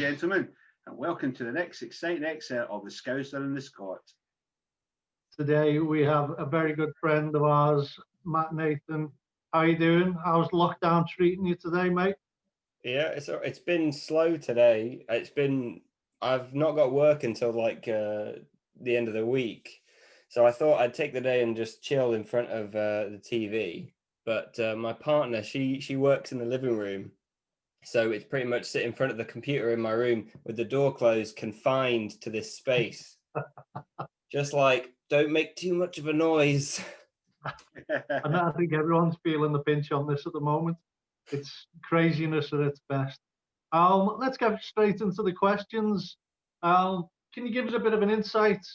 gentlemen, and welcome to the next exciting excerpt of the Scouser and the Scot. Today we have a very good friend of ours, Matt Nathan. How you doing? How's lockdown treating you today, mate? Yeah, it's been slow today. I've not got work until the end of the week, so I thought I'd take the day and just chill in front of the TV. But my partner, she works in the living room, so it's pretty much sit in front of the computer in my room with the door closed, confined to this space. Just like, don't make too much of a noise. And I think everyone's feeling the pinch on this at the moment. It's craziness at its best. Let's get straight into the questions. Can you give us a bit of an insight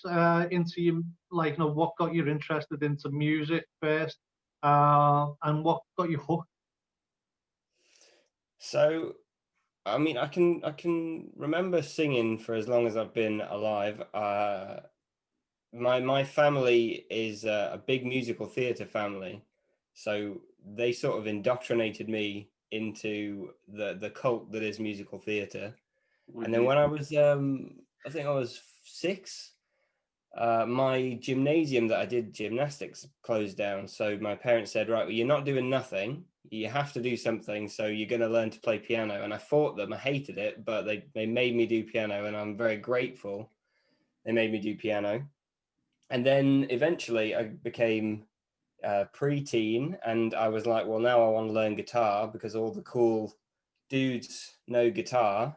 into what got you interested into music first, and what got you hooked? So, I mean, I can remember singing for as long as I've been alive. My family is a big musical theatre family, so they sort of indoctrinated me into the cult that is musical theatre. And then when I was I think I was 6, my gymnasium that I did gymnastics closed down. So my parents said, right, well, you're not doing nothing. You have to do something. So you're going to learn to play piano. And I fought them. I hated it, but they made me do piano, and I'm very grateful they made me do piano. And then eventually I became pre-teen, and I was like, well, now I want to learn guitar because all the cool dudes know guitar.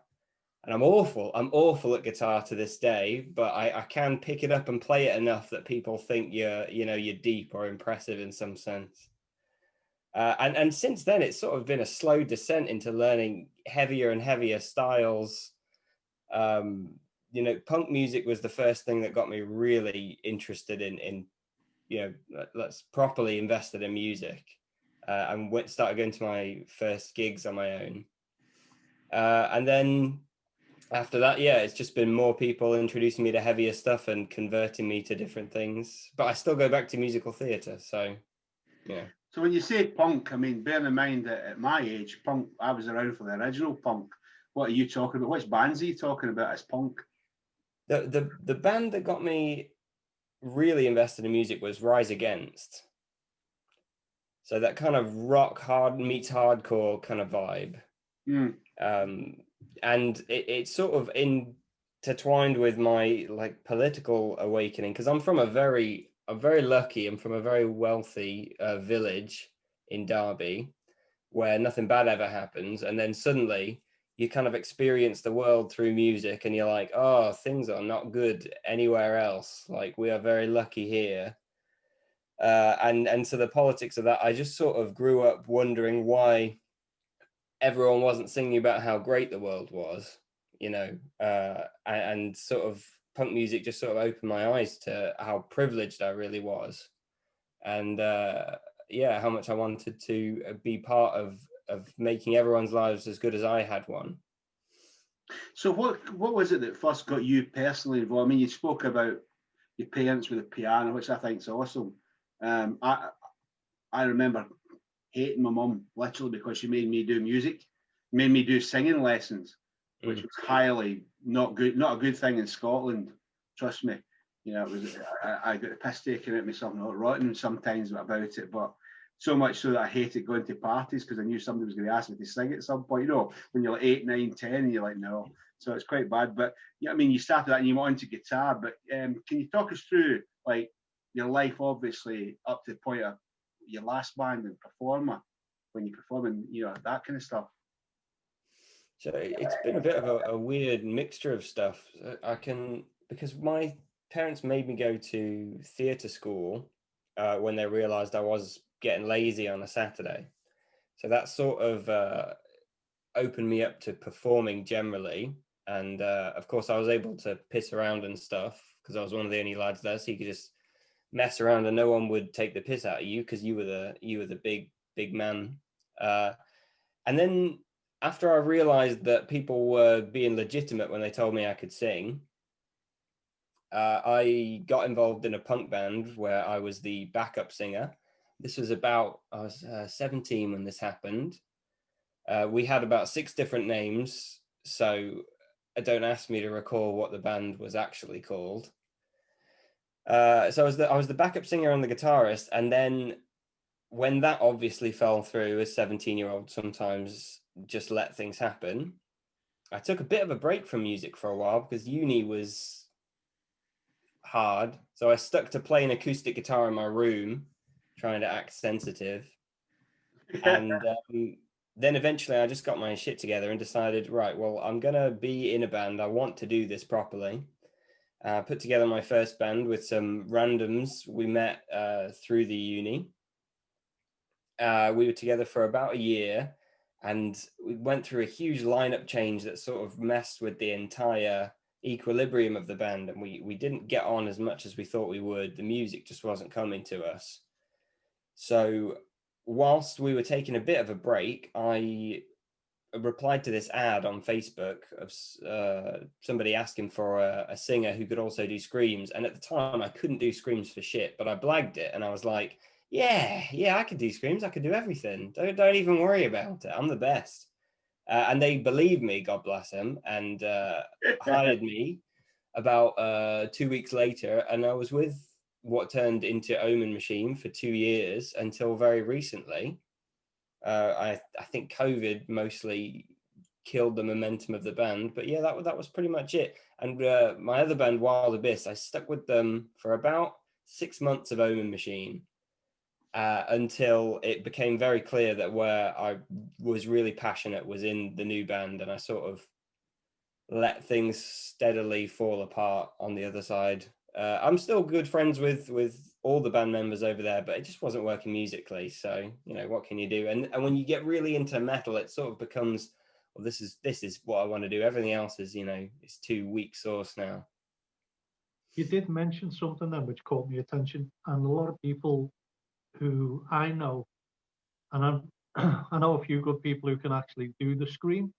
And I'm awful at guitar to this day, but I can pick it up and play it enough that people think you're deep or impressive in some sense. And since then, it's sort of been a slow descent into learning heavier and heavier styles. Punk music was the first thing that got me really interested in let's properly invested in music, and started going to my first gigs on my own. And then after that, yeah, it's just been more people introducing me to heavier stuff and converting me to different things. But I still go back to musical theatre. So, yeah. So when you say punk, I mean, bearing in mind that at my age, punk, I was around for the original punk. What are you talking about? Which bands are you talking about as punk? The band that got me really invested in music was Rise Against. So that kind of rock hard meets hardcore kind of vibe. And it's sort of intertwined with my political awakening, because I'm very lucky. I'm from a very wealthy village in Derby where nothing bad ever happens, and then suddenly you kind of experience the world through music, and you're like, oh, things are not good anywhere else. Like, we are very lucky here. And so the politics of that, I just sort of grew up wondering why everyone wasn't singing about how great the world was, and sort of punk music just sort of opened my eyes to how privileged I really was, and how much I wanted to be part of making everyone's lives as good as I had one. So what was it that first got you personally involved? I mean, you spoke about your parents with the piano, which I think is awesome. I remember hating my mum literally because she made me do music, made me do singing lessons, which was highly not a good thing in Scotland. Trust me, it was. I got the piss taken at me, something rotten sometimes about it, but so much so that I hated going to parties because I knew somebody was going to ask me to sing at some point. When you're like 8, 9, 10, and you're like, no. So it's quite bad. But yeah, I mean, you started that and you went into guitar. But can you talk us through your life, obviously, up to the point of your last band and performer, when you're performing, that kind of stuff? So it's been a bit of a weird mixture of stuff. Because my parents made me go to theatre school when they realised I was getting lazy on a Saturday. So that sort of opened me up to performing generally. And of course, I was able to piss around and stuff because I was one of the only lads there, so you could just mess around and no one would take the piss out of you because you were the big man. And then after I realized that people were being legitimate when they told me I could sing, I got involved in a punk band where I was the backup singer. This was I was 17 when this happened. We had about 6 different names. So don't ask me to recall what the band was actually called. So I was the backup singer and the guitarist, and then when that obviously fell through, as 17-year-olds sometimes just let things happen, I took a bit of a break from music for a while because uni was hard. So I stuck to playing acoustic guitar in my room, trying to act sensitive. And then eventually I just got my shit together and decided, right, well, I'm going to be in a band. I want to do this properly. Put together my first band with some randoms we met through the uni. We were together for about a year, and we went through a huge lineup change that sort of messed with the entire equilibrium of the band, and we didn't get on as much as we thought we would. The music just wasn't coming to us. So whilst we were taking a bit of a break, I replied to this ad on Facebook of somebody asking for a singer who could also do screams. And at the time, I couldn't do screams for shit, but I blagged it, and I was like, yeah, I could do screams. I could do everything. Don't even worry about it. I'm the best. And they believed me, God bless them, and hired me about 2 weeks later. And I was with what turned into Omen Machine for 2 years until very recently. I think COVID mostly killed the momentum of the band, but yeah, that was pretty much it. And my other band, Wild Abyss, I stuck with them for about 6 months of Omen Machine until it became very clear that where I was really passionate was in the new band, and I sort of let things steadily fall apart on the other side. I'm still good friends with all the band members over there, but it just wasn't working musically. So, you know, what can you do? And when you get really into metal, it sort of becomes, well, this is what I want to do. Everything else is, you know, it's too weak sauce now. You did mention something then which caught my attention, and a lot of people who I know, and I know a few good people who can actually do the scream.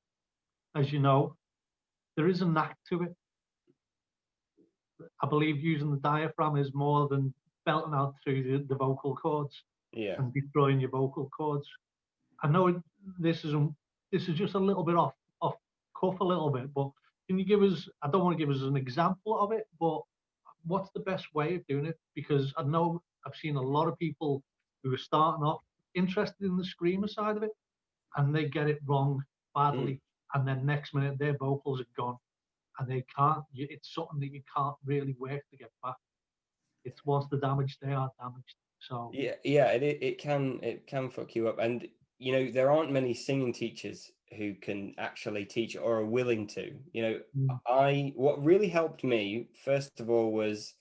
As you know, there is a knack to it. I believe using the diaphragm is more than belting out through the vocal cords Yeah. and destroying your vocal cords. I know this is just a little bit off cuff a little bit, but can you give us? I don't want to give us an example of it, but what's the best way of doing it? Because I know I've seen a lot of people who are starting off interested in the screamer side of it, and they get it wrong badly, and then next minute their vocals are gone, and they can't. It's something that you can't really work to get back. It's once the damage, they are damaged. So Yeah, it can fuck you up. And you know, there aren't many singing teachers who can actually teach or are willing to. You know, what really helped me first of all was,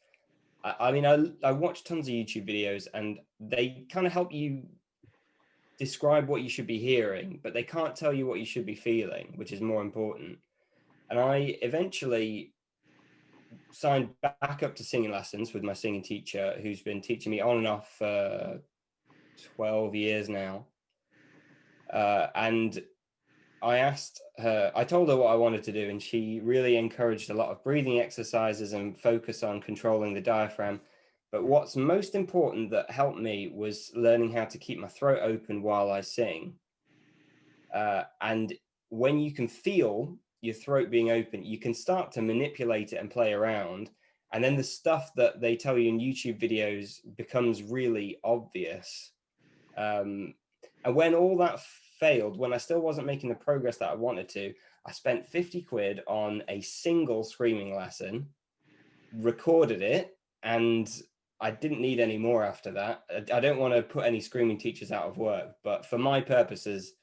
I mean, I watched tons of YouTube videos, and they kind of help you describe what you should be hearing, but they can't tell you what you should be feeling, which is more important. And I eventually signed back up to singing lessons with my singing teacher, who's been teaching me on and off for 12 years now. And I told her what I wanted to do, and she really encouraged a lot of breathing exercises and focus on controlling the diaphragm. But what's most important that helped me was learning how to keep my throat open while I sing. And when you can feel your throat being open, you can start to manipulate it and play around. And then the stuff that they tell you in YouTube videos becomes really obvious. And when all that failed, when I still wasn't making the progress that I wanted to, I spent 50 quid on a single screaming lesson, recorded it, and I didn't need any more after that. I don't want to put any screaming teachers out of work, but for my purposes,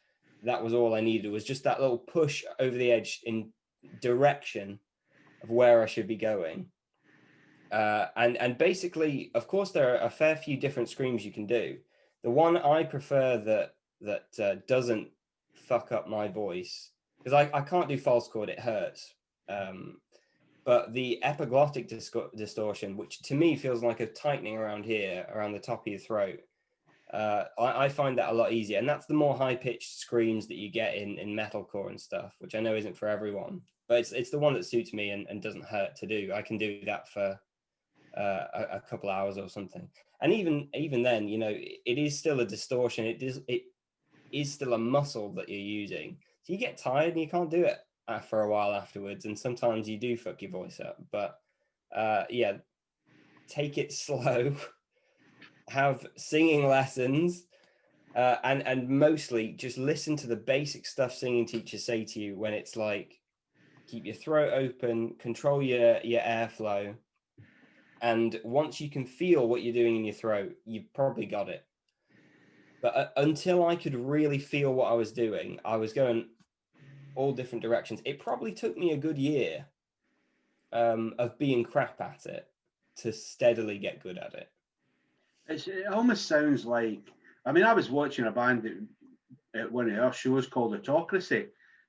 that was all I needed. It was just that little push over the edge in direction of where I should be going. And basically, of course, there are a fair few different screams you can do. The one I prefer that doesn't fuck up my voice, because I can't do false chord, it hurts. But the epiglottic distortion, which to me feels like a tightening around here, around the top of your throat, I find that a lot easier. And that's the more high-pitched screams that you get in metalcore and stuff, which I know isn't for everyone. But it's the one that suits me and doesn't hurt to do. I can do that for a couple hours or something. And even then, you know, it is still a distortion. It is still a muscle that you're using. So you get tired and you can't do it. for a while afterwards, and sometimes you do fuck your voice up. But yeah, take it slow. Have singing lessons, and mostly just listen to the basic stuff singing teachers say to you when it's like, keep your throat open, control your airflow. And once you can feel what you're doing in your throat, you've probably got it. But until I could really feel what I was doing, I was going all different directions. It probably took me a good year of being crap at it to steadily get good at it. It almost sounds like, I mean, I was watching a band at one of our shows called Autocracy,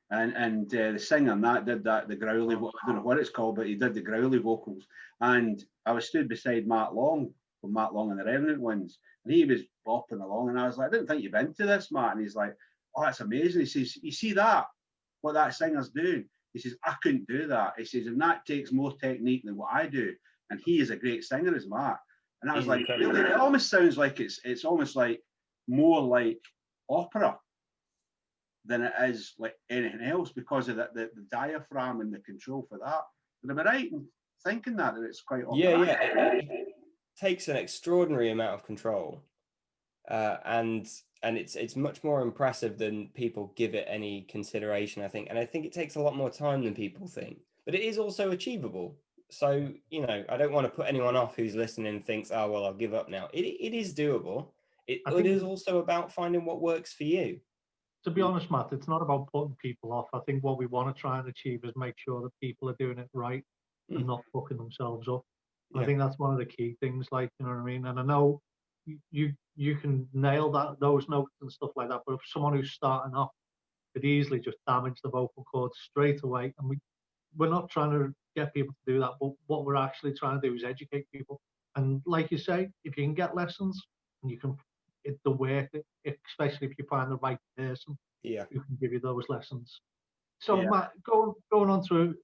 and the singer on that did that, the growly, I don't know what it's called, but he did the growly vocals. And I was stood beside Matt Long, from Matt Long and the Revenant Ones, and he was bopping along, and I was like, I didn't think you've been to this, Matt. And he's like, oh, that's amazing. He says, you see that, what that singer's doing? He says, I couldn't do that. He says, and that takes more technique than what I do. And he is a great singer, as Matt. And I was like, really? It almost sounds like it's almost like more like opera than it is like anything else, because of the diaphragm and the control for that. But am I right in thinking that it's quite opera? Yeah. It takes an extraordinary amount of control, and it's much more impressive than people give it any consideration, I think. And I think it takes a lot more time than people think, but it is also achievable. So, you know, I don't want to put anyone off who's listening and thinks, oh, well, I'll give up now. It is doable. It is also about finding what works for you. To be honest, Matt, it's not about putting people off. I think what we want to try and achieve is make sure that people are doing it right and not fucking themselves up. Yeah. I think that's one of the key things, like, you know what I mean? And I know you can nail those notes and stuff like that, but if someone who's starting off could easily just damage the vocal cords straight away. And we're not trying to get people to do that, but what we're actually trying to do is educate people. And like you say, if you can get lessons and you can, the work, especially if you find the right person who can give you those lessons. So Matt, going on to,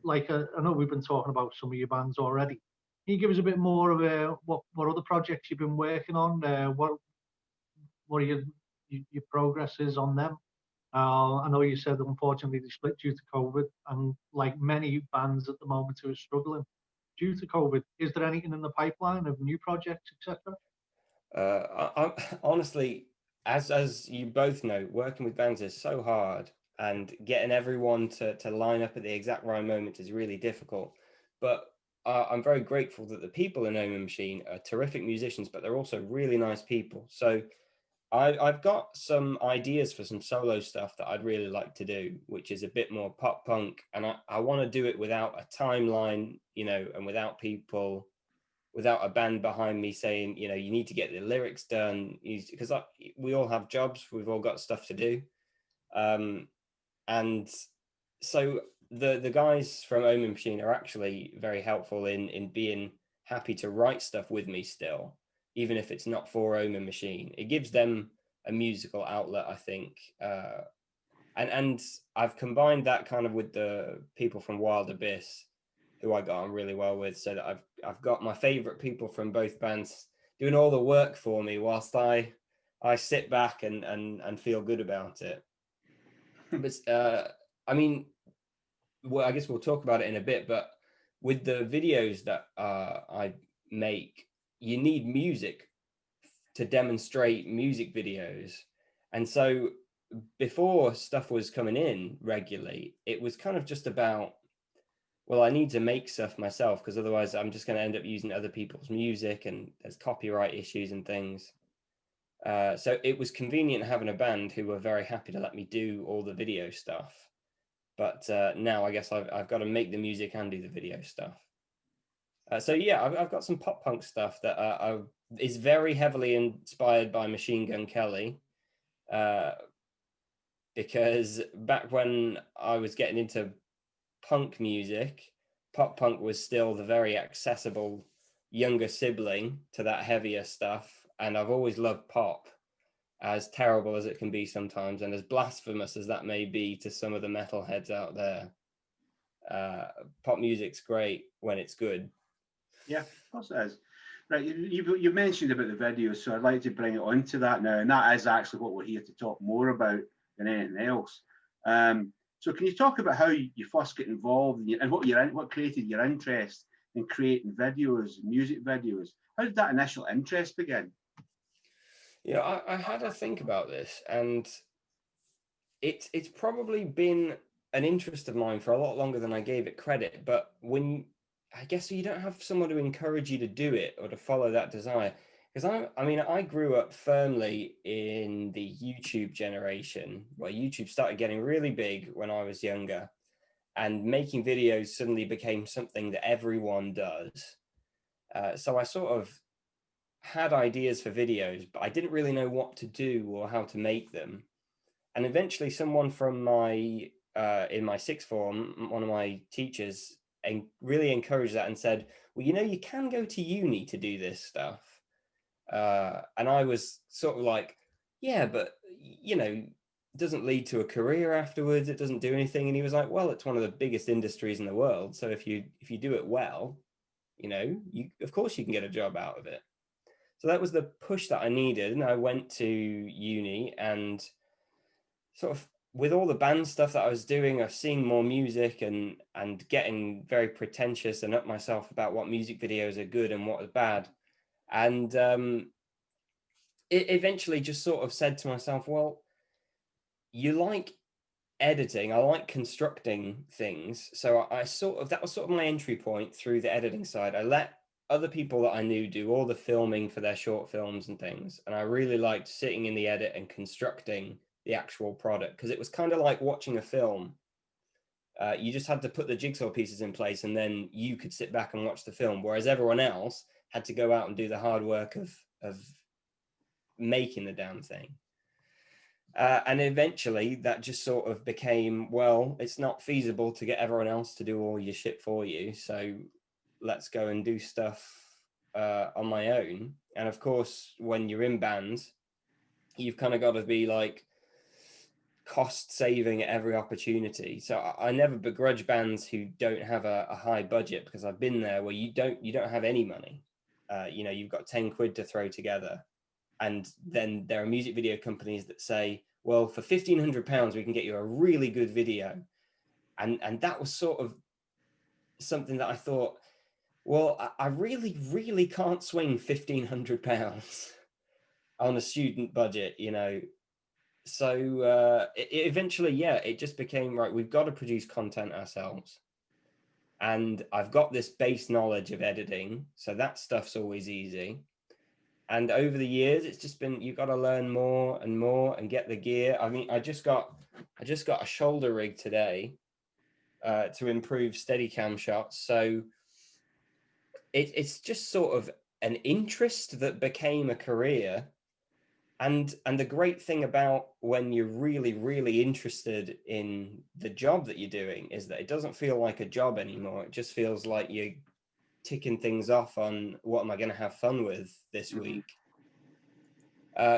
like, I know we've been talking about some of your bands already. Can you give us a bit more of what other projects you've been working on? What are your progresses on them? I know you said, unfortunately, they split due to COVID, and like many bands at the moment who are struggling due to COVID, is there anything in the pipeline of new projects, etc.? Honestly, as you both know, working with bands is so hard, and getting everyone to line up at the exact right moment is really difficult. But I'm very grateful that the people in Omen Machine are terrific musicians, but they're also really nice people. So I've got some ideas for some solo stuff that I'd really like to do, which is a bit more pop punk, and I want to do it without a timeline, you know, and without a band behind me saying, you know, you need to get the lyrics done, because we all have jobs, we've all got stuff to do, and so the guys from Omen Machine are actually very helpful in being happy to write stuff with me still, even if it's not for Omen Machine. It gives them a musical outlet, I think. And I've combined that kind of with the people from Wild Abyss, who I got on really well with, so that I've got my favorite people from both bands doing all the work for me whilst I sit back and feel good about it. But I mean, well, I guess we'll talk about it in a bit, but with the videos that I make, you need music to demonstrate music videos. And so before stuff was coming in regularly, it was kind of just about, well, I need to make stuff myself, because otherwise I'm just going to end up using other people's music, and there's copyright issues and things. So it was convenient having a band who were very happy to let me do all the video stuff. But now I guess I've got to make the music and do the video stuff. So yeah, I've got some pop punk stuff that is very heavily inspired by Machine Gun Kelly, because back when I was getting into punk music, pop punk was still the very accessible younger sibling to that heavier stuff, and I've always loved pop, as terrible as it can be sometimes, and as blasphemous as that may be to some of the metalheads out there. Pop music's great when it's good. Yeah, of course it is. Right, you mentioned about the videos, so I'd like to bring it on to that now, and that is actually what we're here to talk more about than anything else. So can you talk about how you first get involved and what created your interest in creating videos, music videos? How did that initial interest begin? Yeah, I had to think about this, and it's probably been an interest of mine for a lot longer than I gave it credit. But I guess you don't have someone to encourage you to do it or to follow that desire. Because I grew up firmly in the YouTube generation where YouTube started getting really big when I was younger, and making videos suddenly became something that everyone does. So I sort of had ideas for videos, but I didn't really know what to do or how to make them. And eventually someone from my in my sixth form, one of my teachers, really encouraged that and said, well, you can go to uni to do this stuff. And I was sort of like, yeah, but it doesn't lead to a career afterwards, it doesn't do anything. And he was like, well, it's one of the biggest industries in the world, so if you do it well, you of course you can get a job out of it. So that was the push that I needed, and I went to uni, and sort of with all the band stuff that I was doing, I was seeing more music and getting very pretentious and up myself about what music videos are good and what are bad. And it eventually just sort of said to myself, well, you like editing, I like constructing things. So that was sort of my entry point through the editing side. I let other people that I knew do all the filming for their short films and things. And I really liked sitting in the edit and constructing the actual product, because it was kind of like watching a film. You just had to put the jigsaw pieces in place and then you could sit back and watch the film, whereas everyone else had to go out and do the hard work of making the damn thing. And eventually that just sort of became, well, it's not feasible to get everyone else to do all your shit for you, so let's go and do stuff on my own. And of course, when you're in bands, you've kind of got to be like cost saving at every opportunity. So I never begrudge bands who don't have a high budget, because I've been there where you don't have any money. You've got 10 quid to throw together, and then there are music video companies that say, well, for £1,500 we can get you a really good video. And that was sort of something that I thought, well, I really, really can't swing £1,500 on a student budget, So eventually, it just became, right, we've got to produce content ourselves. And I've got this base knowledge of editing, so that stuff's always easy. And over the years, it's just been, you've got to learn more and more and get the gear. I mean, I just got a shoulder rig today to improve Steadicam shots. So it's just sort of an interest that became a career. And the great thing about when you're really, really interested in the job that you're doing is that it doesn't feel like a job anymore. It just feels like you're ticking things off on what am I going to have fun with this week.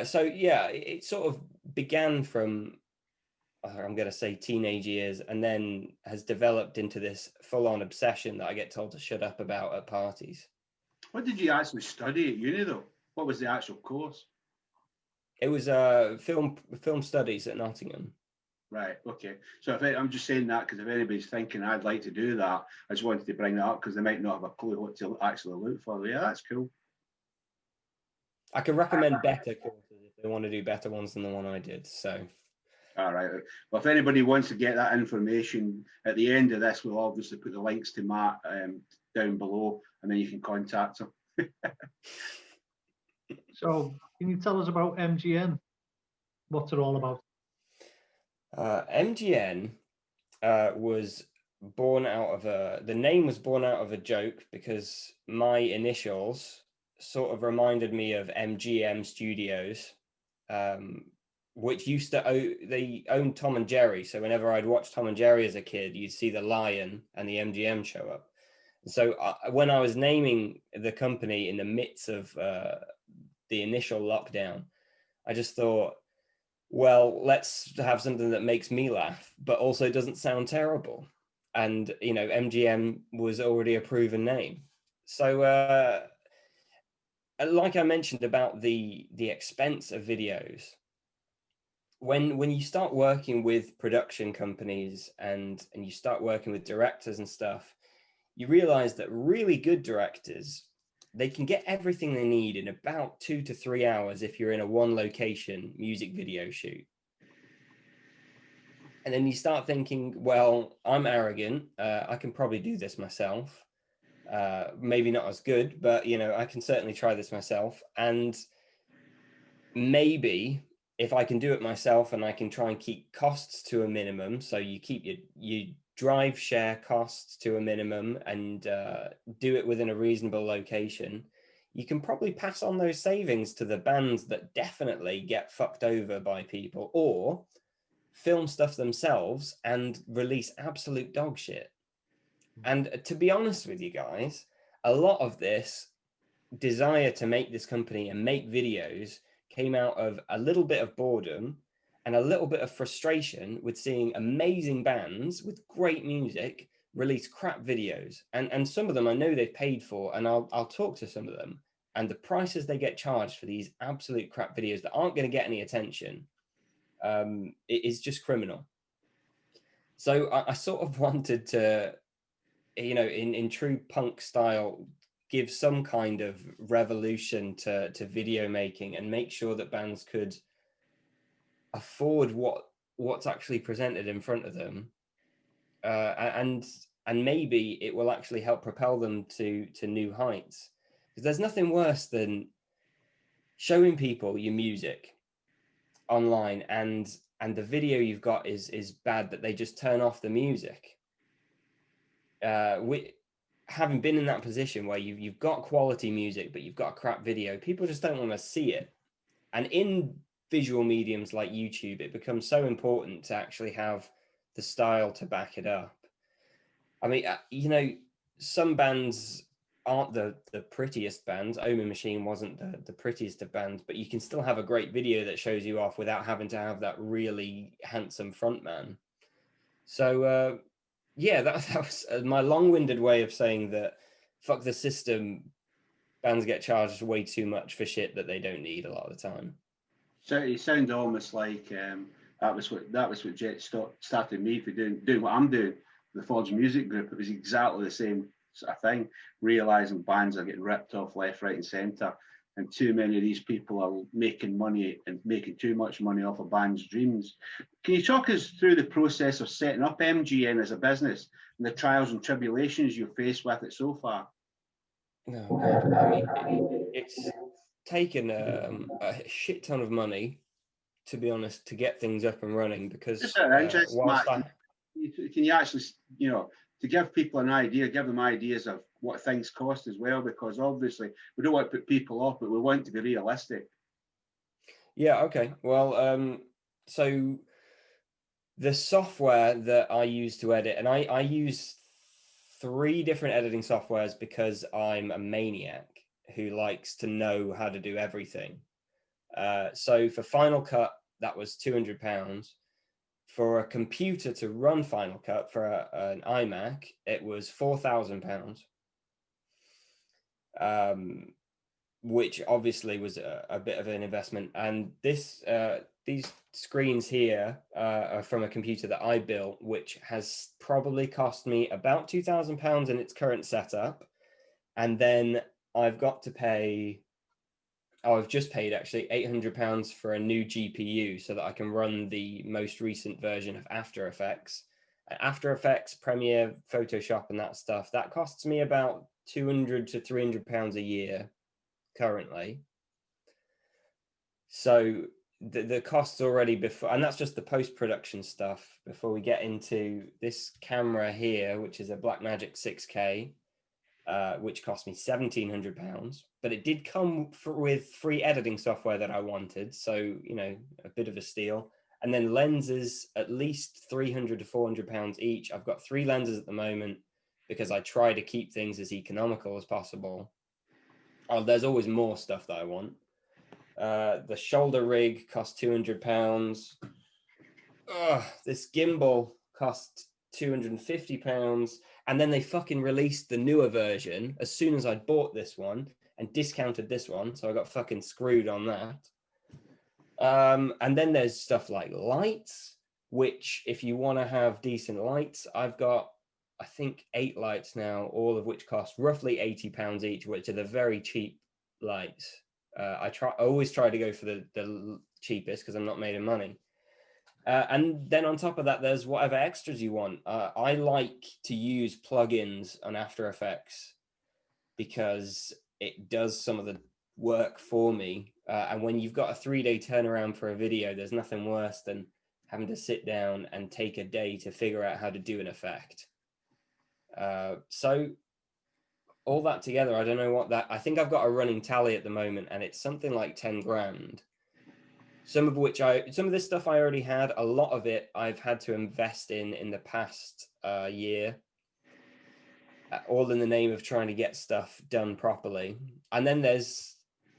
So yeah, it sort of began from, I'm going to say teenage years, and then has developed into this full-on obsession that I get told to shut up about at parties. What did you actually study at uni though? What was the actual course? It was film studies at Nottingham. Right. Okay. So I'm just saying that because if anybody's thinking I'd like to do that, I just wanted to bring that up because they might not have a clue what to actually look for. Yeah, that's cool. I can recommend better courses if they want to do better ones than the one I did. So. All right. Well, if anybody wants to get that information at the end of this, we'll obviously put the links to Matt down below, and then you can contact him. So, can you tell us about MGN? What's it all about? MGN was born out of the name was born out of a joke, because my initials sort of reminded me of MGM Studios, which used to they owned Tom and Jerry. So whenever I'd watch Tom and Jerry as a kid, you'd see the lion and the MGM show up. So when I was naming the company in the midst of the initial lockdown, I just thought, well, let's have something that makes me laugh, but also doesn't sound terrible. And, MGM was already a proven name. So, like I mentioned about the expense of videos, when you start working with production companies and you start working with directors and stuff, you realize that really good directors, they can get everything they need in about 2 to 3 hours if you're in a one location music video shoot. And then you start thinking, well, I'm arrogant. I can probably do this myself. Maybe not as good, but I can certainly try this myself. And maybe if I can do it myself and I can try and keep costs to a minimum, so you keep your drive share costs to a minimum and do it within a reasonable location, you can probably pass on those savings to the bands that definitely get fucked over by people, or film stuff themselves and release absolute dog shit. And to be honest with you guys, a lot of this desire to make this company and make videos came out of a little bit of boredom and a little bit of frustration with seeing amazing bands with great music release crap videos. And some of them I know they've paid for, and I'll talk to some of them, and the prices they get charged for these absolute crap videos that aren't going to get any attention, it is just criminal. So I sort of wanted to, in true punk style, give some kind of revolution to video making and make sure that bands could afford what's actually presented in front of them, and maybe it will actually help propel them to new heights. Because there's nothing worse than showing people your music online and the video you've got is bad, that they just turn off the music. Having been in that position where you've got quality music but you've got a crap video, people just don't want to see it. And in visual mediums like YouTube, it becomes so important to actually have the style to back it up. I mean, some bands aren't the prettiest bands. Omen Machine wasn't the prettiest of bands, but you can still have a great video that shows you off without having to have that really handsome frontman. So yeah, that was my long-winded way of saying that fuck the system. Bands get charged way too much for shit that they don't need a lot of the time. So it sounds almost like that was what Jet started me for doing what I'm doing. The Forge Music Group. It was exactly the same sort of thing. Realizing bands are getting ripped off left, right, and centre, and too many of these people are making money and making too much money off of bands' dreams. Can you talk us through the process of setting up MGN as a business and the trials and tribulations you've faced with it so far? Oh God, I mean, it's taken a shit ton of money, to be honest, to get things up and running. Because Just out of interest, whilst Matt, can you actually, to give people an idea, give them ideas of what things cost as well, because obviously we don't want to put people off, but we want to be realistic. Yeah, okay. Well, so the software that I use to edit, and I use 3 different editing softwares because I'm a maniac who likes to know how to do everything. So for Final Cut, that was £200. For a computer to run Final Cut for an iMac, it was £4,000. Which obviously was a bit of an investment. And these screens here are from a computer that I built, which has probably cost me about £2,000 in its current setup. And then I've got to pay, I've just paid actually £800 for a new GPU so that I can run the most recent version of After Effects. After Effects, Premiere, Photoshop, and that stuff, that costs me about £200 to £300 a year currently. So the costs already before, and that's just the post-production stuff before we get into this camera here, which is a Blackmagic 6K, which cost me £1,700, but it did come with free editing software that I wanted, so a bit of a steal. And then lenses, at least £300 to £400 each. I've got 3 lenses at the moment because I try to keep things as economical as possible. Oh, there's always more stuff that I want. The shoulder rig cost £200. This gimbal cost £250. And then they fucking released the newer version as soon as I bought this one and discounted this one. So I got fucking screwed on that. And then there's stuff like lights, which if you want to have decent lights, I've got, I think, 8 lights now, all of which cost roughly £80 each, which are the very cheap lights. I always try to go for the cheapest because I'm not made of money. And then on top of that, there's whatever extras you want. I like to use plugins on After Effects because it does some of the work for me. And when you've got a 3-day turnaround for a video, there's nothing worse than having to sit down and take a day to figure out how to do an effect. So all that together, I don't know what that, I think I've got a running tally at the moment, and it's something like 10 grand. Some of this stuff I already had. A lot of it I've had to invest in the past year, all in the name of trying to get stuff done properly. And then there's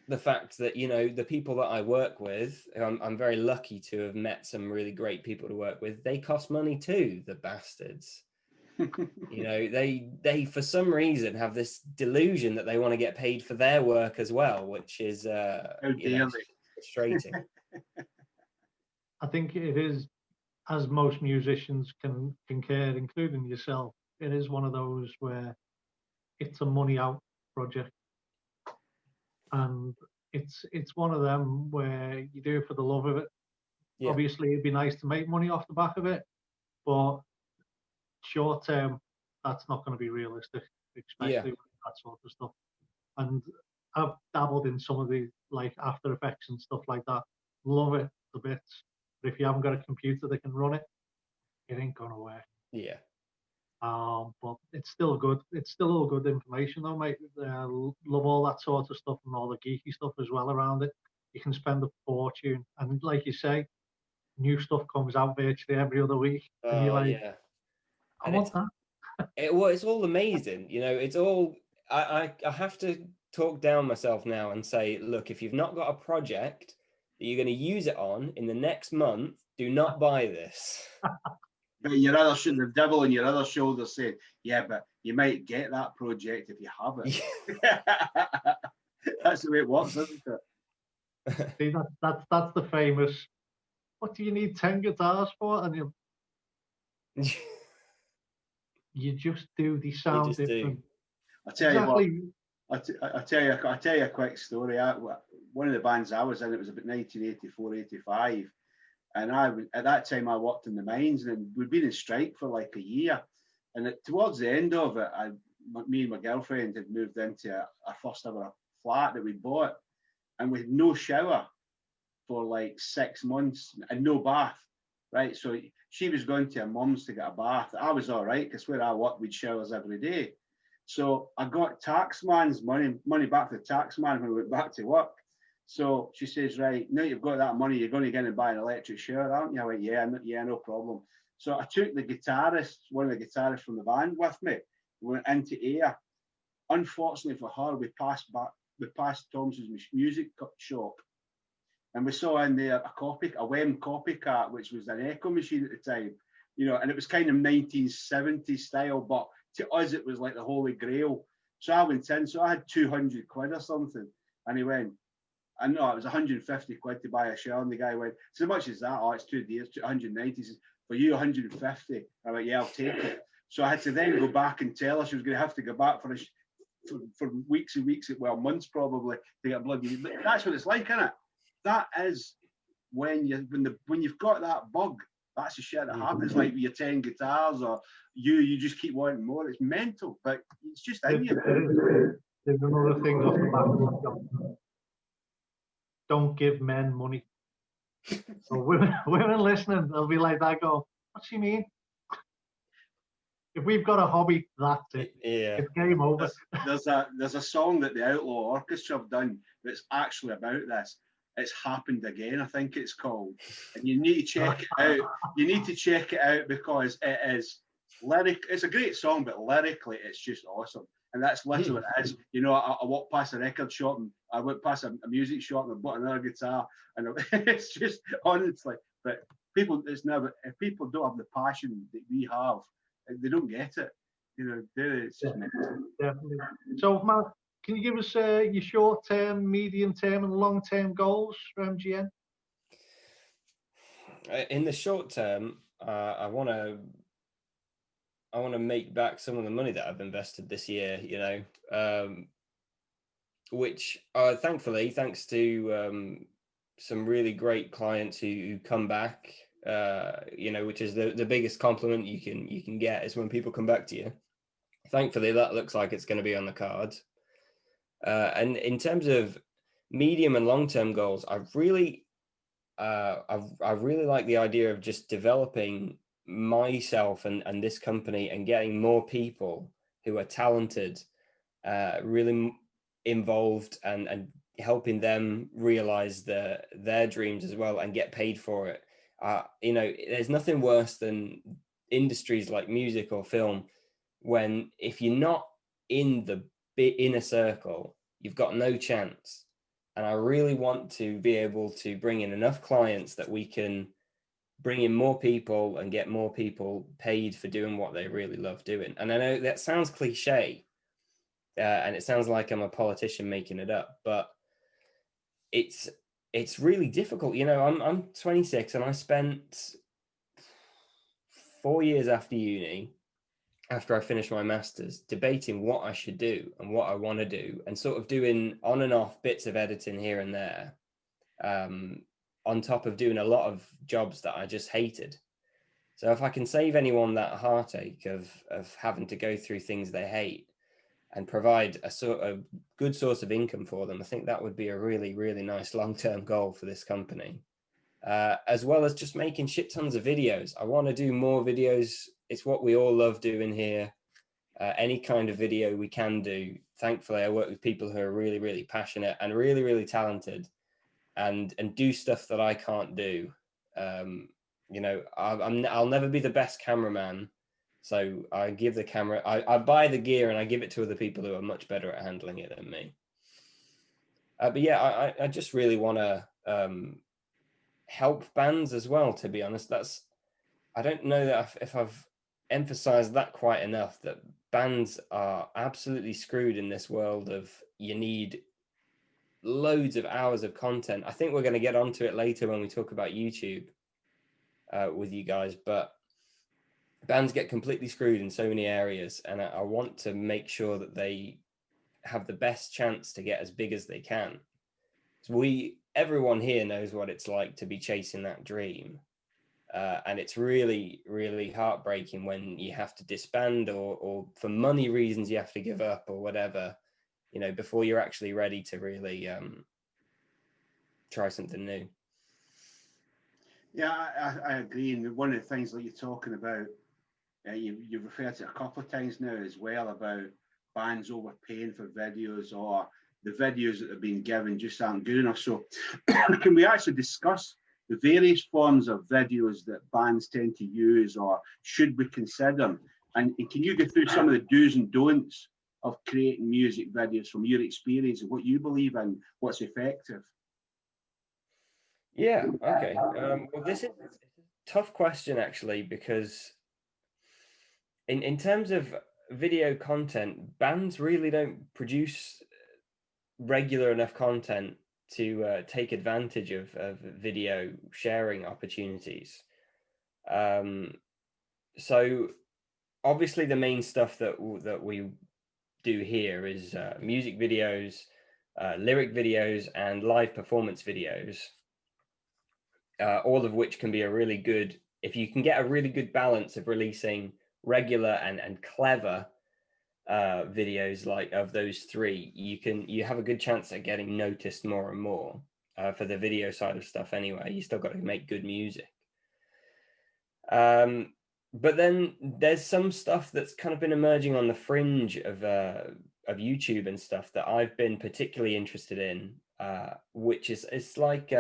the fact that, you know, the people that I work with, I'm very lucky to have met some really great people to work with. They cost money too, the bastards. You know, they for some reason have this delusion that they want to get paid for their work as well, which is frustrating. I think it is, as most musicians can concur, including yourself, it is one of those where it's a money out project, and it's one of them where you do it for the love of it. Yeah. Obviously, it'd be nice to make money off the back of it, but short term, that's not going to be realistic, especially with that sort of stuff. And I've dabbled in some of the like After Effects and stuff like that. Love it a bit. But if you haven't got a computer that can run it, it ain't gonna work. Yeah. But it's still good. It's still all good information though, mate. Love all that sort of stuff and all the geeky stuff as well around it. You can spend a fortune, and like you say, new stuff comes out virtually every other week. And you're like, yeah. I want that. It's all amazing, you know. It's all. I have to talk down myself now and say, look, if you've not got a project that you're going to use it on in the next month, do not buy this. But your other the devil on your other shoulder saying, yeah, but you might get that project if you have it. That's the way it works, isn't it? See, that's the famous, what do you need 10 guitars for? And you just do, the sound different. I tell you what, I tell you a quick story. One of the bands I was in, it was about 1984, 85. And at that time, I worked in the mines, and we'd been in strike for like a year. And towards the end of it, me and my girlfriend had moved into our first ever flat that we bought, and we had no shower for like 6 months and no bath, right? So she was going to her mum's to get a bath. I was all right, because where I worked, we'd showers every day. So I got taxman's money back to the taxman when we went back to work. So she says, right, now you've got that money, you're going to get and buy an electric shower, aren't you? I went, yeah, no problem. So I took one of the guitarists from the band with me. We went into Ayr. Unfortunately for her, we passed Thompson's music shop, and we saw in there a WEM copycat, which was an echo machine at the time, you know, and it was kind of 1970s style, but to us it was like the Holy Grail. So I went in, so I had 200 quid or something, and he went, I know it was 150 quid to buy a shower, and the guy went, so much as that? Oh, it's 2 days, 190. He says, for you, 150. I went, yeah, I'll take it. So I had to then go back and tell her she was going to have to go back for weeks and weeks, well, months probably, to get blood. That's what it's like, isn't it? That is when you've got that bug. That's the shit that happens. Like with your 10 guitars, or you just keep wanting more. It's mental, but it's just in you. There's another thing off the back. Don't give men money. So women listening, they'll be like that. Go, what's she mean? If we've got a hobby, that's it. Yeah, it's game over. There's a song that the Outlaw Orchestra have done that's actually about this. It's Happened Again, I think it's called, and you need to check it out. You need to check it out because it is lyric. It's a great song, but lyrically, it's just awesome. And that's literally what it is. You know, I walked past a record shop, and I went past a music shop, and I bought another guitar, and it's just honestly. But if people don't have the passion that we have, they don't get it. You know, it's just definitely. So, Matt, can you give us your short-term, medium-term, and long-term goals for MGN? In the short term, I want to make back some of the money that I've invested this year. Which thankfully, thanks to some really great clients who come back, which is the biggest compliment you can get, is when people come back to you. Thankfully, that looks like it's going to be on the cards. And in terms of medium and long-term goals, I really like the idea of just developing myself and this company and getting more people who are talented, really involved, and helping them realize their dreams as well and get paid for it. There's nothing worse than industries like music or film when, if you're not in the inner circle, you've got no chance. And I really want to be able to bring in enough clients that we can bring in more people and get more people paid for doing what they really love doing. And I know that sounds cliche, and it sounds like I'm a politician making it up, but it's really difficult. I'm 26, and I spent 4 years after uni, after I finished my master's, debating what I should do and what I want to do, and sort of doing on and off bits of editing here and there, on top of doing a lot of jobs that I just hated. So if I can save anyone that heartache of having to go through things they hate and provide a sort of good source of income for them, I think that would be a really, really nice long-term goal for this company. As well as just making shit tons of videos. I want to do more videos. It's what we all love doing here. Any kind of video we can do. Thankfully, I work with people who are really, really passionate and really, really talented, and do stuff that I can't do. I'll never be the best cameraman, so I give the camera. I buy the gear and I give it to other people who are much better at handling it than me. But yeah, I just really want to help bands as well, to be honest. I don't know that if I've emphasized that quite enough, that bands are absolutely screwed in this world of, you need loads of hours of content. I think we're going to get onto it later when we talk about YouTube with you guys, but bands get completely screwed in so many areas, and I want to make sure that they have the best chance to get as big as they can. So everyone here knows what it's like to be chasing that dream. And it's really, really heartbreaking when you have to disband, or for money reasons you have to give up, or whatever, before you're actually ready to really try something new. Yeah, I agree. And one of the things that you're talking about, you've referred to it a couple of times now as well, about bands overpaying for videos, or the videos that have been given just aren't good enough. So can we actually discuss the various forms of videos that bands tend to use, or should we consider them? And can you go through some of the do's and don'ts of creating music videos from your experience, and what you believe in, what's effective? Yeah, okay. Well, this is a tough question, actually, because in terms of video content, bands really don't produce regular enough content to take advantage of video sharing opportunities. So obviously the main stuff that we do here is music videos, lyric videos, and live performance videos, all of which can be a really good, if you can get a really good balance of releasing regular and clever videos like of those three, you have a good chance at getting noticed more and more. For the video side of stuff anyway, you still got to make good music. But then there's some stuff that's kind of been emerging on the fringe of YouTube and stuff that I've been particularly interested in, which is, it's like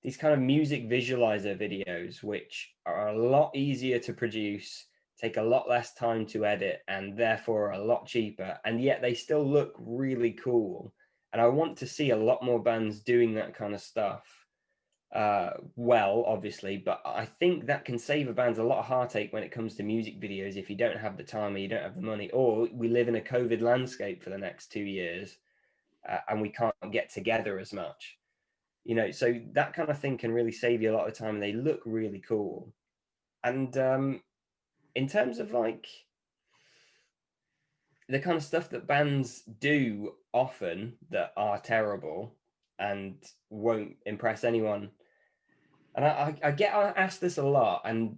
these kind of music visualizer videos, which are a lot easier to produce, take a lot less time to edit, and therefore are a lot cheaper, and yet they still look really cool. And I want to see a lot more bands doing that kind of stuff. Well, obviously, but I think that can save a band a lot of heartache when it comes to music videos if you don't have the time or you don't have the money, or we live in a COVID landscape for the next 2 years and we can't get together as much. you know, so that kind of thing can really save you a lot of time, and they look really cool. And in terms of like the kind of stuff that bands do often that are terrible and won't impress anyone, and I get asked this a lot, and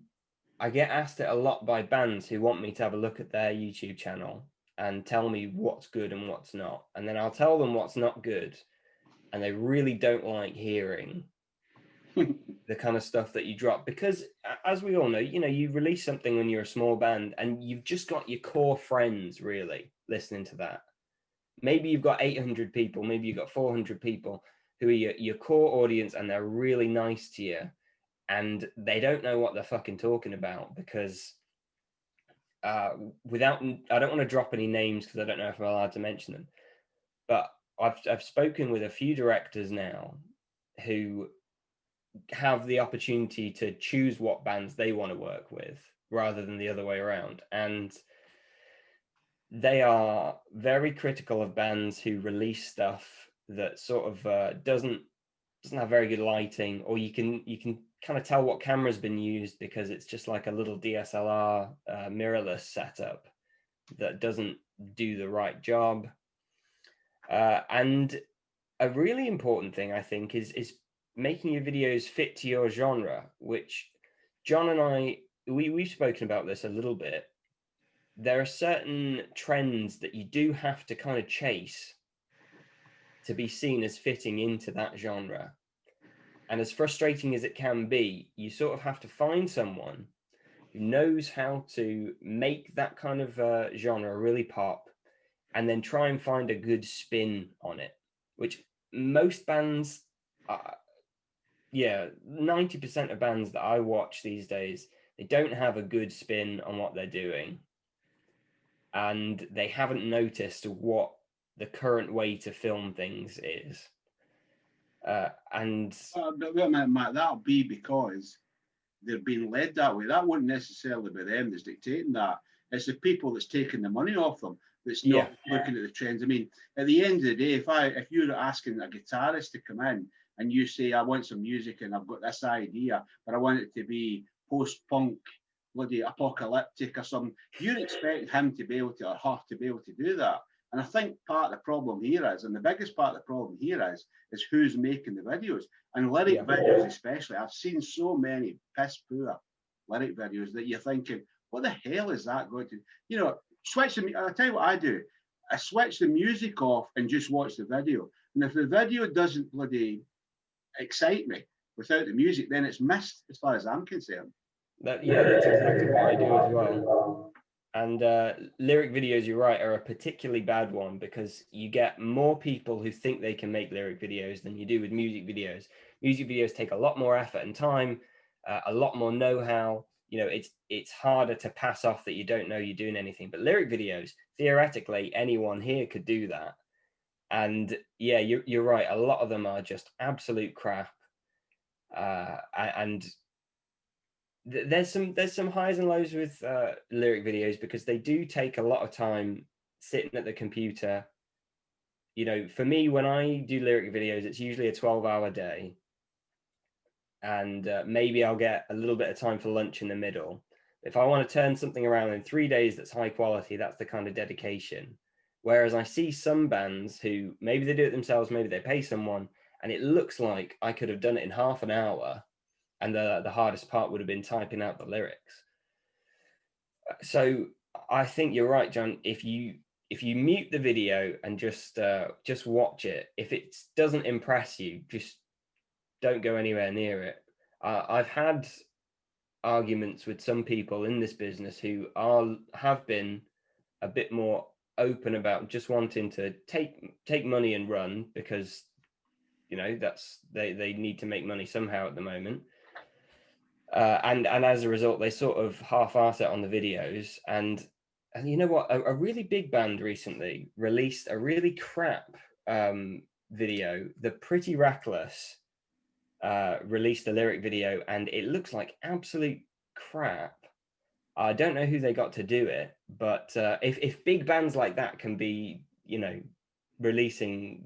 I get asked it a lot by bands who want me to have a look at their YouTube channel and tell me what's good and what's not. And then I'll tell them what's not good. And they really don't like hearing the kind of stuff that you drop, because as we all know, you know, you release something when you're a small band and you've just got your core friends really listening to that. Maybe you've got 800 people, maybe you've got 400 people who are your core audience, and they're really nice to you, and they don't know what they're fucking talking about, because I don't want to drop any names because I don't know if I'm allowed to mention them, but I've spoken with a few directors now who have the opportunity to choose what bands they want to work with rather than the other way around, and they are very critical of bands who release stuff that sort of doesn't have very good lighting, or you can kind of tell what camera's been used because it's just like a little DSLR mirrorless setup that doesn't do the right job. And a really important thing, I think, is making your videos fit to your genre, which John and I, we've spoken about this a little bit. There are certain trends that you do have to kind of chase to be seen as fitting into that genre. And as frustrating as it can be, you sort of have to find someone who knows how to make that kind of genre really pop, and then try and find a good spin on it, which most bands, 90% of bands that I watch these days, they don't have a good spin on what they're doing. And they haven't noticed what the current way to film things is. But wait a minute, Matt, that'll be because they're being led that way. That wouldn't necessarily be them that's dictating that. It's the people that's taking the money off them that's not looking at the trends. I mean, at the end of the day, if you're asking a guitarist to come in and you say, I want some music and I've got this idea, but I want it to be post-punk, bloody apocalyptic or something, you'd expect him to be able to, or her to be able to do that. And I think part of the problem here is, and the biggest part of the problem here is who's making the videos. And lyric videos especially, I've seen so many piss poor lyric videos that you're thinking, what the hell is that going to, you know, switch the, I'll tell you what I do. I switch the music off and just watch the video. And if the video doesn't bloody excite me without the music, then it's missed as far as I'm concerned. That's exactly what I do as well. And lyric videos, you're right, are a particularly bad one, because you get more people who think they can make lyric videos than you do with music videos. Music videos take a lot more effort and time, a lot more know-how. You know, it's harder to pass off that you don't know you're doing anything. But lyric videos, theoretically, anyone here could do that. And yeah, you're right. A lot of them are just absolute crap. And there's some highs and lows with lyric videos, because they do take a lot of time sitting at the computer. You know, for me, when I do lyric videos, it's usually a 12-hour day, and maybe I'll get a little bit of time for lunch in the middle. If I want to turn something around in 3 days that's high quality, that's the kind of dedication. Whereas I see some bands who maybe they do it themselves, maybe they pay someone, and it looks like I could have done it in half an hour, and the hardest part would have been typing out the lyrics. So I think you're right, John. If you mute the video and just watch it, if it doesn't impress you, just don't go anywhere near it. I've had arguments with some people in this business who have been a bit more open about just wanting to take money and run, because you know that's they need to make money somehow at the moment. And as a result, they sort of half-arse it on the videos. And you know what? A really big band recently released a really crap video. The Pretty Reckless released a lyric video, and it looks like absolute crap. I don't know who they got to do it, but if big bands like that can be, you know, releasing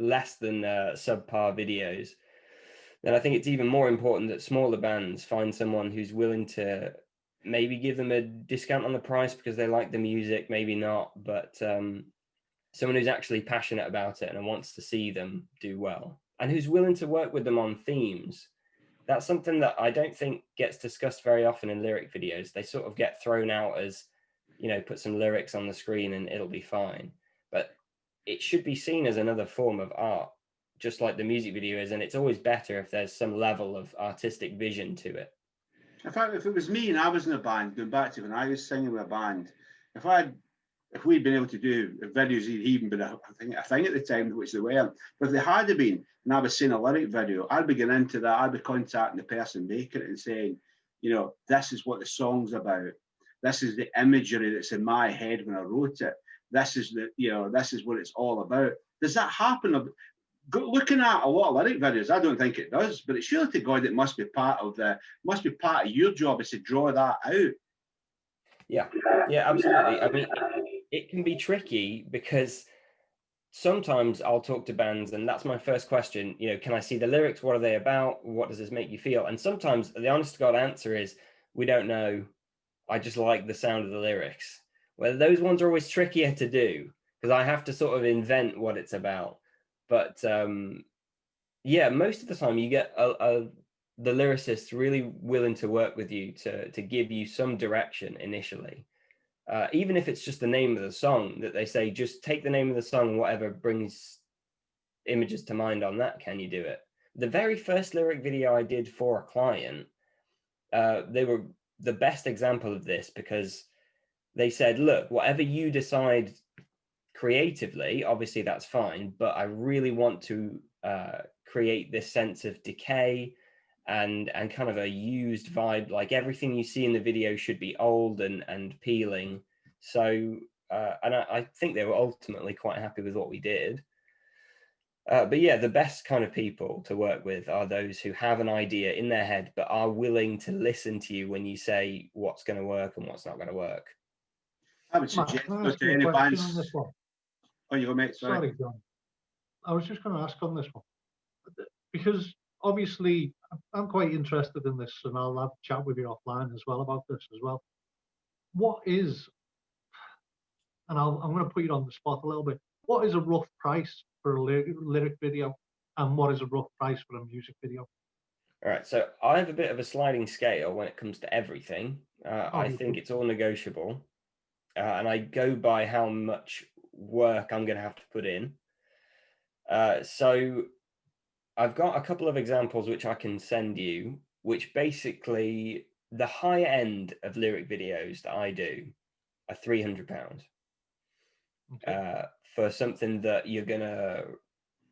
less than subpar videos, then I think it's even more important that smaller bands find someone who's willing to maybe give them a discount on the price because they like the music, maybe not, but someone who's actually passionate about it and wants to see them do well, and who's willing to work with them on themes. That's something that I don't think gets discussed very often in lyric videos. They sort of get thrown out as, you know, put some lyrics on the screen and it'll be fine. But it should be seen as another form of art, just like the music video is. And it's always better if there's some level of artistic vision to it. In fact, if it was me and I was in a band, going back to when I was singing with a band, if we'd been able to do videos, even been a thing at the time, which they weren't, but if they had been, and I was seeing a lyric video, I'd be getting into that. I'd be contacting the person making it and saying, you know, this is what the song's about. This is the imagery that's in my head when I wrote it. This is this is what it's all about. Does that happen? Looking at a lot of lyric videos, I don't think it does, but it's surely to God it must be part of your job is to draw that out. Yeah, absolutely. I mean, it can be tricky because sometimes I'll talk to bands and that's my first question, you know, can I see the lyrics? What are they about? What does this make you feel? And sometimes the honest to God answer is, we don't know. I just like the sound of the lyrics. Well, those ones are always trickier to do because I have to sort of invent what it's about. But yeah, most of the time you get the lyricist really willing to work with you to give you some direction initially. Even if it's just the name of the song, that they say, just take the name of the song, whatever brings images to mind on that, can you do it? The very first lyric video I did for a client, they were the best example of this because they said, look, whatever you decide creatively, obviously that's fine, but I really want to create this sense of decay and kind of a used vibe, like everything you see in the video should be old and peeling. So and I think they were ultimately quite happy with what we did. But yeah, the best kind of people to work with are those who have an idea in their head but are willing to listen to you when you say what's going to work and what's not going to work. I would suggest to any bands on this one. Oh, you go, mate. Sorry, John. I was just going to ask on this one because obviously I'm quite interested in this, and I'll have a chat with you offline as well about this as well. What is, and I'm going to put you on the spot a little bit. What is a rough price for a lyric video, and what is a rough price for a music video? All right, so I have a bit of a sliding scale when it comes to everything. I think it's all negotiable, and I go by how much work I'm going to have to put in. So I've got a couple of examples which I can send you, which basically the high end of lyric videos that I do are £300. Okay. For something that you're going to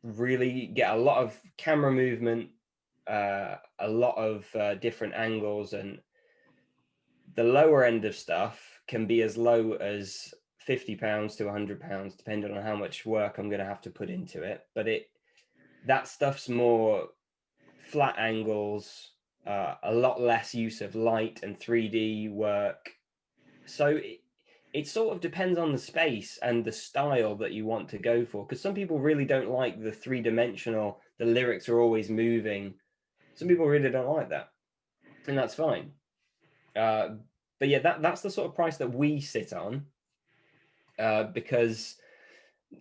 really get a lot of camera movement, a lot of different angles, and the lower end of stuff can be as low as £50 to £100, depending on how much work I'm going to have to put into it. But that stuff's more flat angles, a lot less use of light and 3D work. So it sort of depends on the space and the style that you want to go for, because some people really don't like the three-dimensional, the lyrics are always moving. Some people really don't like that, and that's fine. But yeah, that's the sort of price that we sit on, because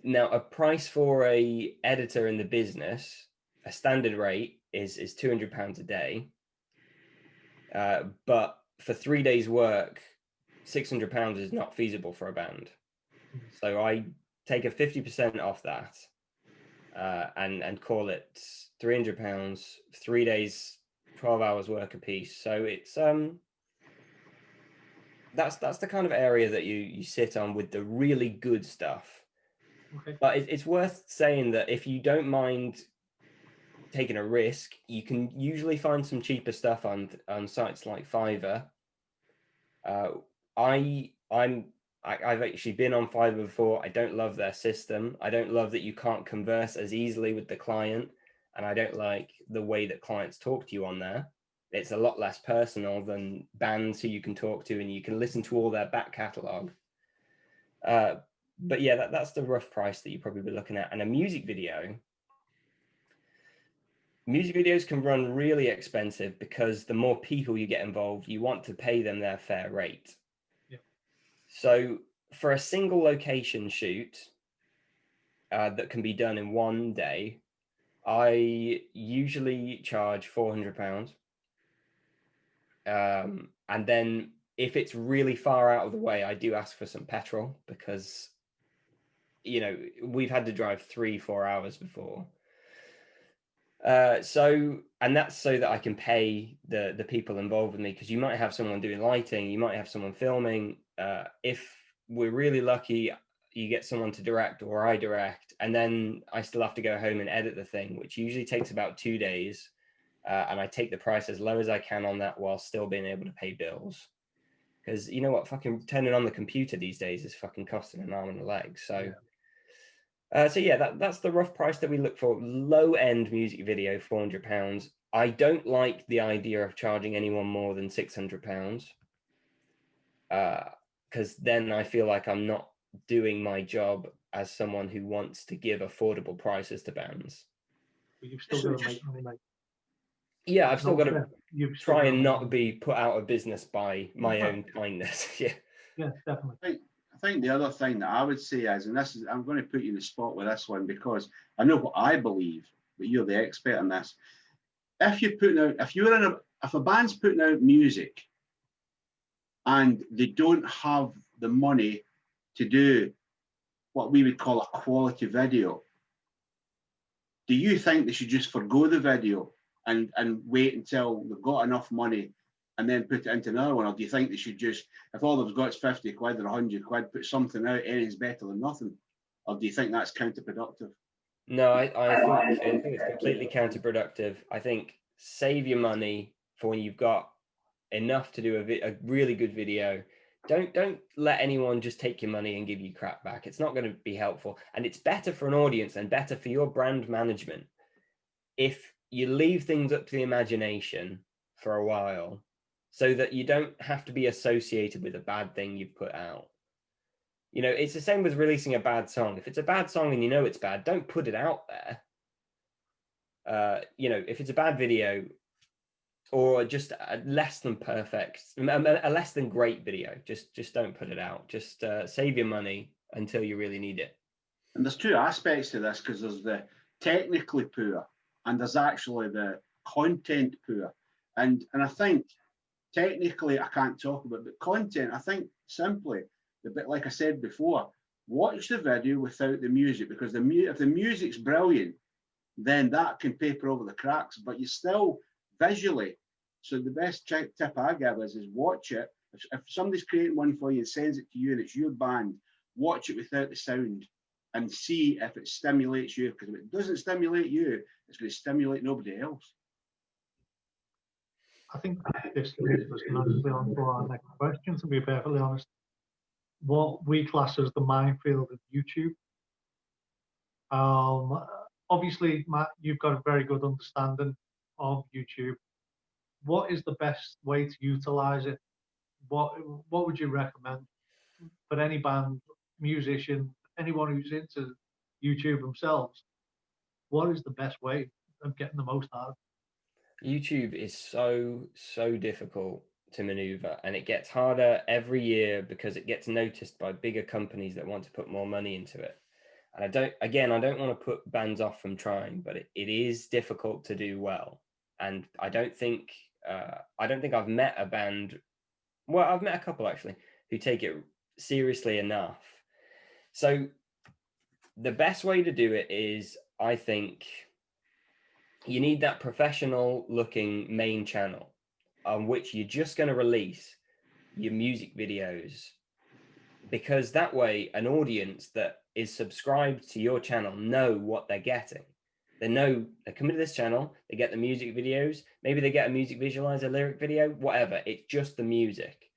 now a price for a editor in the business, a standard rate is £200 a day, but for 3 days work, £600 is not feasible for a band. So I take a 50% off that, and call it £300, 3 days, 12 hours work a piece. So it's that's the kind of area that you sit on with the really good stuff. Okay. But it's worth saying that if you don't mind taking a risk, you can usually find some cheaper stuff on sites like Fiverr. I've actually been on Fiverr before. I don't love their system. I don't love that you can't converse as easily with the client, and I don't like the way that clients talk to you on there. It's a lot less personal than bands who you can talk to and you can listen to all their back catalogue. But yeah, that's the rough price that you probably be looking at. And a music video, music videos can run really expensive because the more people you get involved, you want to pay them their fair rate. Yeah. So for a single location shoot that can be done in one day, I usually charge £400. And then if it's really far out of the way, I do ask for some petrol because, you know, we've had to drive 3-4 hours before. And that's so that I can pay the people involved with me, because you might have someone doing lighting, you might have someone filming. If we're really lucky, you get someone to direct, or I direct, and then I still have to go home and edit the thing, which usually takes about 2 days. And I take the price as low as I can on that while still being able to pay bills. Because you know what, fucking turning on the computer these days is fucking costing an arm and a leg. So, yeah, that's the rough price that we look for. Low end music video, £400. I don't like the idea of charging anyone more than £600. Because then I feel like I'm not doing my job as someone who wants to give affordable prices to bands. But you've still got to make money, mate. Yeah, I've still got to try and not be be put out of business by my own kindness. Yeah. Yeah, definitely. I think the other thing that I would say is, and this is, I'm going to put you in the spot with this one because I know what I believe, but you're the expert on this. If you're putting out, if a band's putting out music and they don't have the money to do what we would call a quality video, do you think they should just forgo the video and wait until they've got enough money and then put it into another one? Or do you think they should just, if all they've got is 50 quid or 100 quid, put something out, anything's better than nothing? Or do you think that's counterproductive? No, I think it's completely counterproductive. I think save your money for when you've got enough to do a really good video. Don't let anyone just take your money and give you crap back. It's not going to be helpful. And it's better for an audience and better for your brand management if you leave things up to the imagination for a while, so that you don't have to be associated with a bad thing you've put out. You know, it's the same with releasing a bad song. If it's a bad song and you know it's bad, don't put it out there. You know, if it's a bad video, or just a less than perfect, a less than great video, just don't put it out. Just save your money until you really need it. And there's two aspects to this, because there's the technically poor and there's actually the content poor. And I think technically I can't talk about, but content, I think simply, a bit like I said before, watch the video without the music, because if the music's brilliant, then that can paper over the cracks, but you still visually. So the best tip I give is watch it. If somebody's creating one for you and sends it to you and it's your band, watch it without the sound and see if it stimulates you, because if it doesn't stimulate you, it's going to stimulate nobody else. I think this leads us nicely on to our next question, to be perfectly honest. What we class as the minefield of YouTube. Obviously, Matt, you've got a very good understanding of YouTube. What is the best way to utilize it? What would you recommend for any band, musician, anyone who's into YouTube themselves? What is the best way of getting the most out of it? YouTube is so difficult to maneuver, and it gets harder every year because it gets noticed by bigger companies that want to put more money into it. And I don't want to put bands off from trying, but it is difficult to do well. And I don't think I've met a band. Well, I've met a couple actually who take it seriously enough. So the best way to do it is, I think, you need that professional looking main channel on which you're just going to release your music videos, because that way an audience that is subscribed to your channel know what they're getting. They know they come to this channel, they get the music videos, maybe they get a music visualizer, lyric video, whatever. It's just the music.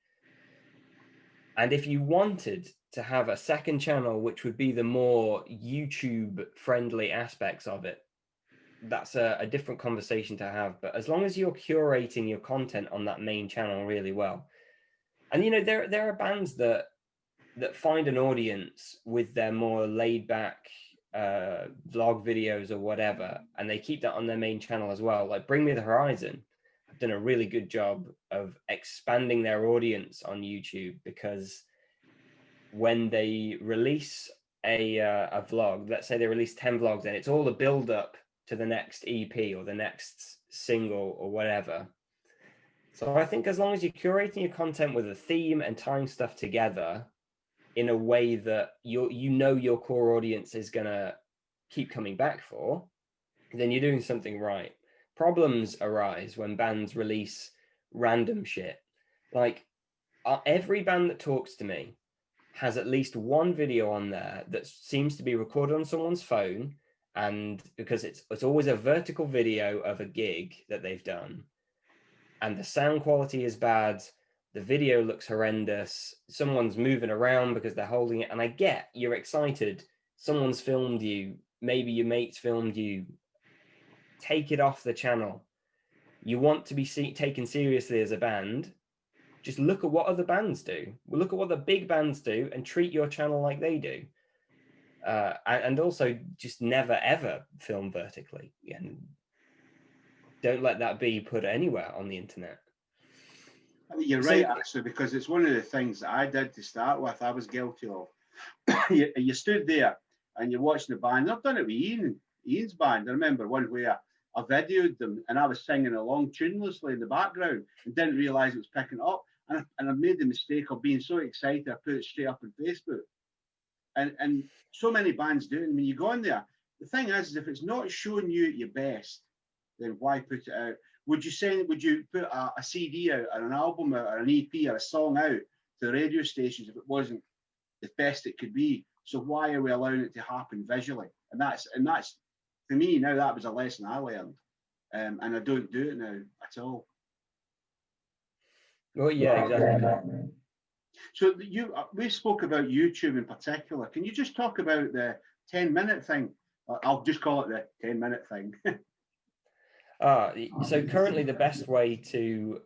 And if you wanted to have a second channel, which would be the more YouTube friendly aspects of it, that's a different conversation to have. But as long as you're curating your content on that main channel really well, and you know, there are bands that find an audience with their more laid back, vlog videos or whatever, and they keep that on their main channel as well. Like Bring Me the Horizon have done a really good job of expanding their audience on YouTube, because when they release a vlog, let's say they release 10 vlogs, and it's all the build up to the next EP or the next single or whatever. So I think as long as you're curating your content with a theme and tying stuff together in a way that you know your core audience is gonna keep coming back for, then you're doing something right. Problems arise when bands release random shit. Like every band that talks to me has at least one video on there that seems to be recorded on someone's phone, and because it's always a vertical video of a gig that they've done, and the sound quality is bad, the video looks horrendous, someone's moving around because they're holding it, and I get you're excited, someone's filmed you, maybe your mates filmed you, take it off the channel. You want to be taken seriously as a band, just look at what other bands do. Look at what the big bands do and treat your channel like they do. And also just never, ever film vertically. And don't let that be put anywhere on the internet. I mean, you're right, actually, because it's one of the things that I did to start with, I was guilty of. You stood there and you're watching the band. I've done it with Ian's band. I remember one where I videoed them and I was singing along tunelessly in the background and didn't realise it was picking it up. And I made the mistake of being so excited, I put it straight up on Facebook. And so many bands do it. And when you go on there, the thing is if it's not showing you at your best, then why put it out? Would you put a CD out or an album out or an EP or a song out to the radio stations if it wasn't the best it could be? So why are we allowing it to happen visually? And that's for me now, that was a lesson I learned. And I don't do it now at all. Well, yeah, exactly. So we spoke about YouTube in particular. Can you just talk about the 10-minute thing? I'll just call it the 10-minute thing. So currently the best way to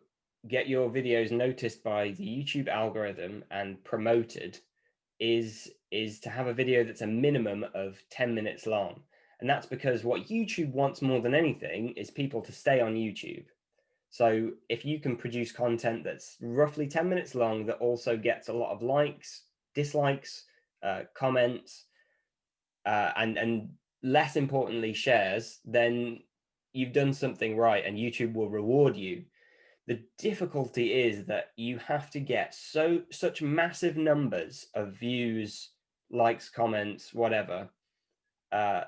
get your videos noticed by the YouTube algorithm and promoted is to have a video that's a minimum of 10 minutes long. And that's because what YouTube wants more than anything is people to stay on YouTube. So if you can produce content that's roughly 10 minutes long that also gets a lot of likes, dislikes, comments, and less importantly, shares, then you've done something right and YouTube will reward you. The difficulty is that you have to get such massive numbers of views, likes, comments, whatever, that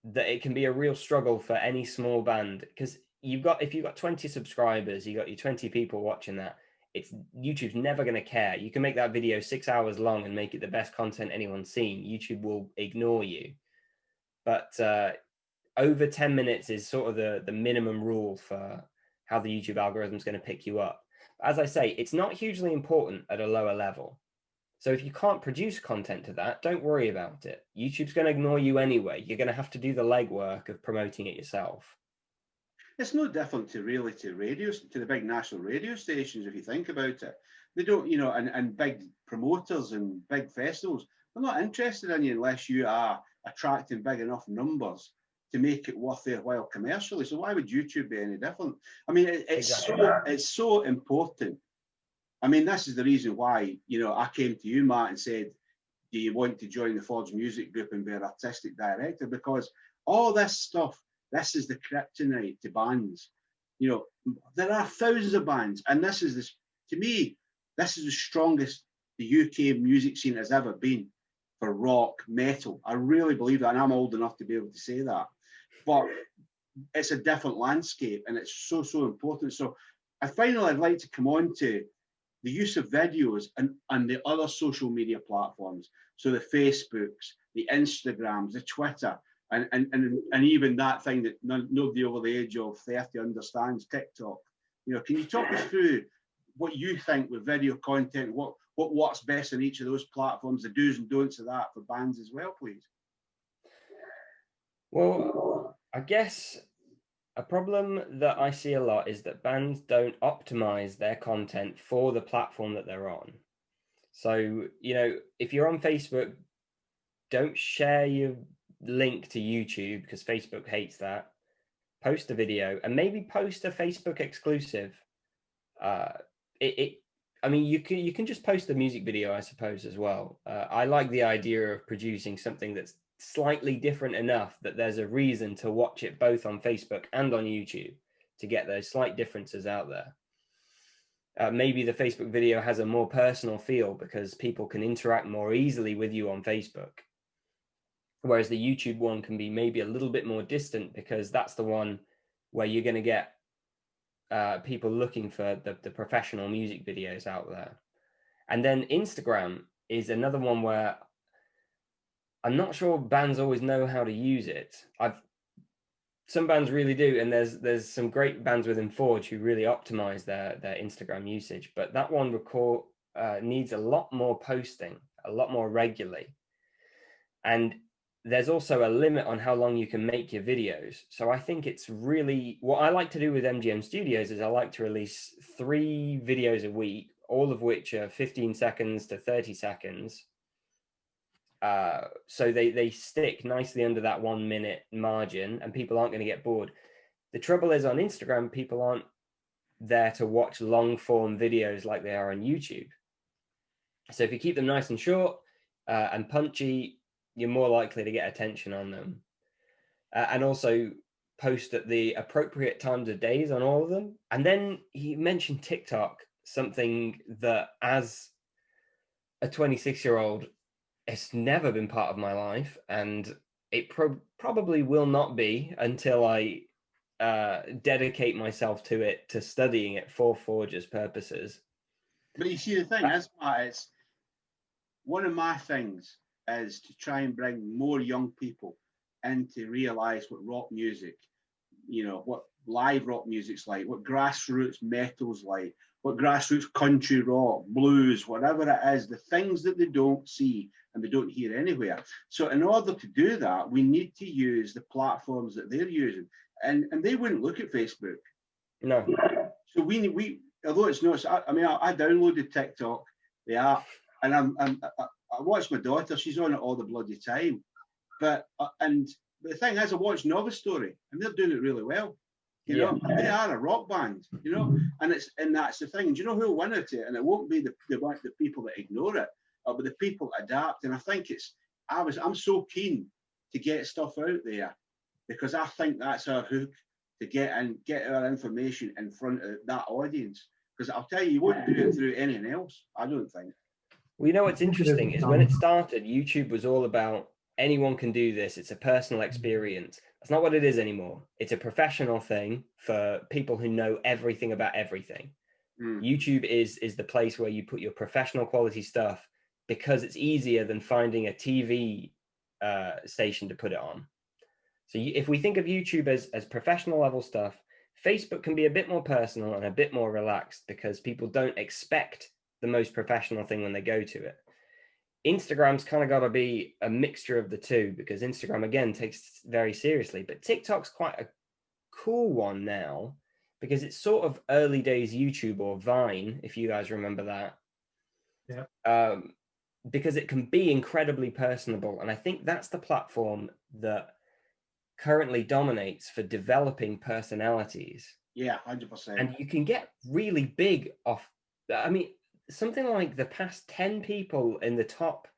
it can be a real struggle for any small band, because if you've got 20 subscribers, you got your 20 people watching that, YouTube's never going to care. You can make that video 6 hours long and make it the best content anyone's seen. YouTube will ignore you. But over 10 minutes is sort of the minimum rule for how the YouTube algorithm is going to pick you up. As I say, it's not hugely important at a lower level. So if you can't produce content to that, don't worry about it. YouTube's going to ignore you anyway. You're going to have to do the legwork of promoting it yourself. It's no different to the big national radio stations, if you think about it. They don't, and big promoters and big festivals, they're not interested in you unless you are attracting big enough numbers to make it worth their while commercially. So why would YouTube be any different? I mean, it's so important. I mean, this is the reason why, I came to you, Matt, and said, do you want to join the Forge Music Group and be an artistic director? Because all this stuff, this is the kryptonite to bands. There are thousands of bands, and to me, this is the strongest the UK music scene has ever been for rock, metal. I really believe that, and I'm old enough to be able to say that. But it's a different landscape, and it's so, so important. So finally, I'd like to come on to the use of videos and the other social media platforms. So the Facebooks, the Instagrams, the Twitter, and even that thing that nobody over the age of 30 understands, TikTok. Can you talk us through what you think with video content, what works best in each of those platforms, the do's and don'ts of that for bands as well, please? Well, I guess a problem that I see a lot is that bands don't optimize their content for the platform that they're on. So, if you're on Facebook, don't share your link to YouTube because Facebook hates that. Post a video and maybe post a Facebook exclusive. I mean, you can just post a music video, I suppose, as well. I like the idea of producing something that's slightly different enough that there's a reason to watch it both on Facebook and on YouTube to get those slight differences out there. Maybe the Facebook video has a more personal feel because people can interact more easily with you on Facebook. Whereas the YouTube one can be maybe a little bit more distant because that's the one where you're going to get people looking for the professional music videos out there. And then Instagram is another one where I'm not sure bands always know how to use it. Some bands really do, and there's some great bands within Forge who really optimize their Instagram usage, but that one needs a lot more posting, a lot more regularly. And there's also a limit on how long you can make your videos. So I think it's really, what I like to do with MGM Studios is I like to release 3 videos a week, all of which are 15 seconds to 30 seconds. So they stick nicely under that 1 minute margin and people aren't going to get bored. The trouble is on Instagram, people aren't there to watch long form videos like they are on YouTube. So if you keep them nice and short and punchy, you're more likely to get attention on them. And also post at the appropriate times of days on all of them. And then he mentioned TikTok, something that as a 26-year-old, it's never been part of my life. And it probably will not be until I dedicate myself to it, to studying it for Forge's purposes. But you see, the thing is, Matt, it's one of my things is to try and bring more young people in to realise what rock music, what live rock music's like, what grassroots metal's like, what grassroots country rock, blues, whatever it is, the things that they don't see and they don't hear anywhere. So in order to do that, we need to use the platforms that they're using. And they wouldn't look at Facebook. No. So we although it's not, I downloaded TikTok, the app, and I watch my daughter, she's on it all the bloody time. But the thing is, I watch Novice Story, and they're doing it really well. You know, they are a rock band, and that's the thing. Do you know who'll win at it? And it won't be the people that ignore it, but the people that adapt. And I think I'm so keen to get stuff out there because I think that's our hook, to get our information in front of that audience. Because I'll tell you won't do it through anything else, I don't think. Well, what's interesting is when it started, YouTube was all about anyone can do this. It's a personal experience. That's not what it is anymore. It's a professional thing for people who know everything about everything. YouTube is the place where you put your professional quality stuff because it's easier than finding a TV station to put it on. So if we think of YouTube as professional level stuff, Facebook can be a bit more personal and a bit more relaxed because people don't expect the most professional thing when they go to it. Instagram's kind of got to be a mixture of the two because Instagram again takes very seriously, but TikTok's quite a cool one now because it's sort of early days YouTube or Vine, if you guys remember that. Yeah. Because it can be incredibly personable, and I think that's the platform that currently dominates for developing personalities. Yeah, 100%. And you can get really big off. I mean, something like the past 10 people in the top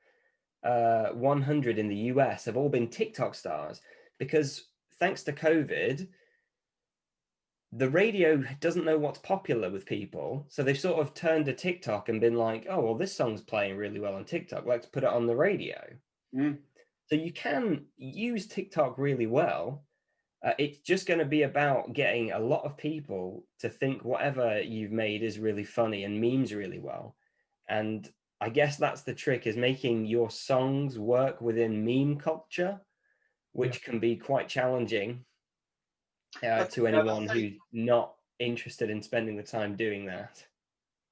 100 in the US have all been TikTok stars because thanks to COVID, the radio doesn't know what's popular with people. So they've sort of turned to TikTok and been like, oh, well, this song's playing really well on TikTok. Let's put it on the radio. So you can use TikTok really well. It's just going to be about getting a lot of people to think whatever you've made is really funny and memes really well. And I guess that's the trick, is making your songs work within meme culture, which can be quite challenging to anyone who's not interested in spending the time doing that.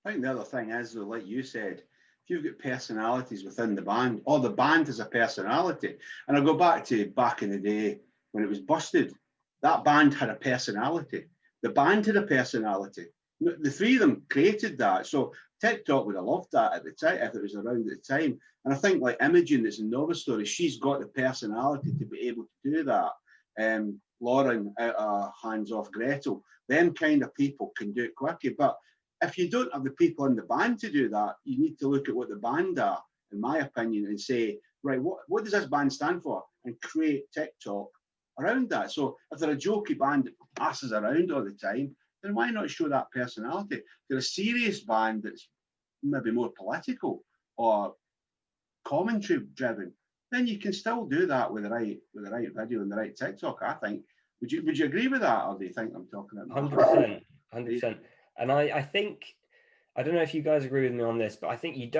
I think the other thing is, though, like you said, if you've got personalities within the band, or the band has a personality, and I'll go back in the day when it was Busted, that band had a personality. The band had a personality. The three of them created that. So TikTok would have loved that at the time if it was around at the time. And I think like Imogen, that's in Nova Story, she's got the personality to be able to do that. Lauren out of Hands Off Gretel, them kind of people can do it quickly. But if you don't have the people in the band to do that, you need to look at what the band are, in my opinion, and say, right, what does this band stand for? And create TikTok around that. So if they're a jokey band that passes around all the time, then why not show that personality? If they're a serious band that's maybe more political or commentary driven, then you can still do that with the right video and the right TikTok, I think. Would you agree with that, or do you think I'm talking about 100%, 100%? And I think, I don't know if you guys agree with me on this, but I think it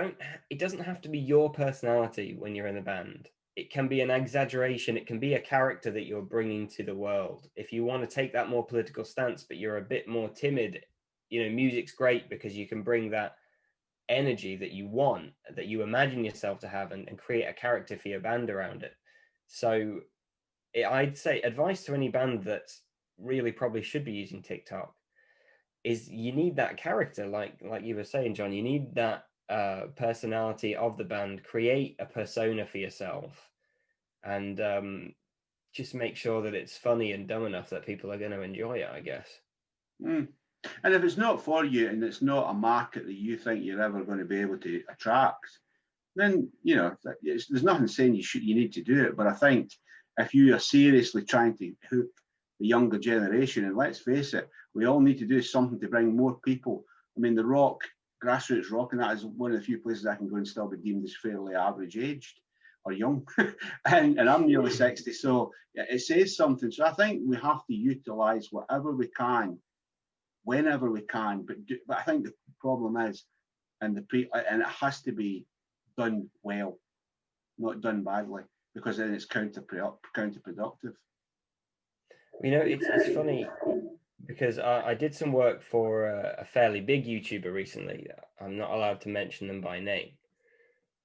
doesn't have to be your personality when you're in the band. It can be an exaggeration. It can be a character that you're bringing to the world. If you want to take that more political stance, but you're a bit more timid, music's great because you can bring that energy that you want, that you imagine yourself to have, and create a character for your band around it. So I'd say advice to any band that really probably should be using TikTok is you need that character, like you were saying, John. You need that personality of the band. Create a persona for yourself, and just make sure that it's funny and dumb enough that people are going to enjoy it, I guess. And if it's not for you and it's not a market that you think you're ever going to be able to attract, then there's nothing saying you need to do it. But I think if you are seriously trying to hook the younger generation, and let's face it, we all need to do something to bring more people. I mean, the rock, grassroots rock, and that is one of the few places I can go and still be deemed as fairly average aged or young. and I'm nearly 60, so it says something. So I think we have to utilise whatever we can, whenever we can. But I think the problem is, and it has to be done well, not done badly, because then it's counterproductive. It's funny because I did some work for a fairly big YouTuber recently. I'm not allowed to mention them by name,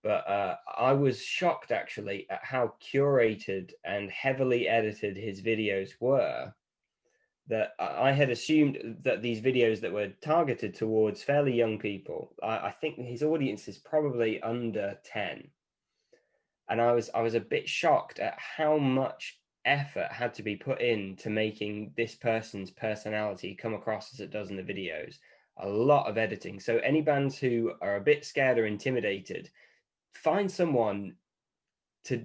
but I was shocked actually at how curated and heavily edited his videos were. That I had assumed that these videos that were targeted towards fairly young people, I think his audience is probably under 10. And I was a bit shocked at how much effort had to be put into making this person's personality come across as it does in the videos. A lot of editing. So any bands who are a bit scared or intimidated, find someone to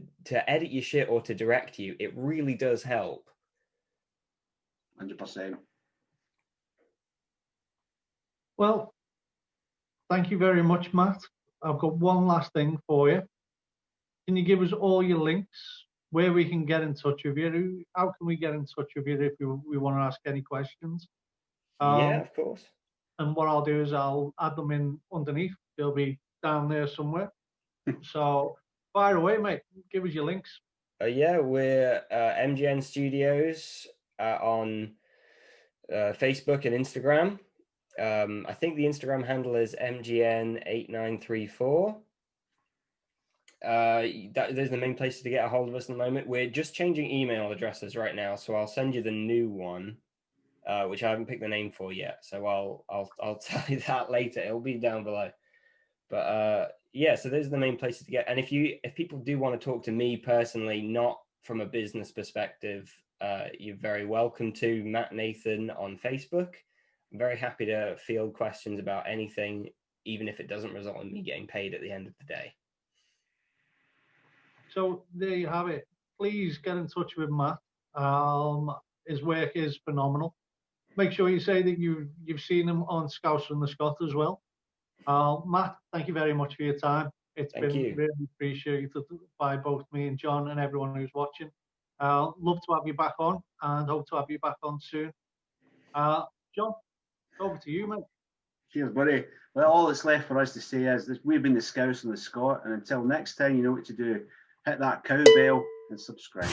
edit your shit or to direct you. It really does help. 100%. Well, thank you very much, Matt. I've got one last thing for you. Can you give us all your links, where we can get in touch with you? How can we get in touch with you if we want to ask any questions? Yeah, of course. And what I'll do is I'll add them in underneath. They'll be down there somewhere. So fire away, mate. Give us your links. Yeah, we're MGN Studios on Facebook and Instagram. I think the Instagram handle is MGN8934. Those are the main places to get a hold of us at the moment. We're just changing email addresses right now, so I'll send you the new one, which I haven't picked the name for yet. So I'll tell you that later. It'll be down below. But yeah, so those are the main places to get. And if people do want to talk to me personally, not from a business perspective, you're very welcome to Matt Nathan on Facebook. I'm very happy to field questions about anything, even if it doesn't result in me getting paid at the end of the day. So there you have it. Please get in touch with Matt. His work is phenomenal. Make sure you say that you've seen him on Scouser and the Scot as well. Matt, thank you very much for your time. It's been really appreciated by both me and John and everyone who's watching. Love to have you back on and hope to have you back on soon. John, over to you, mate. Cheers, buddy. Well, all that's left for us to say is that we've been the Scouser and the Scot, and until next time, you know what to do. Hit that cowbell and subscribe.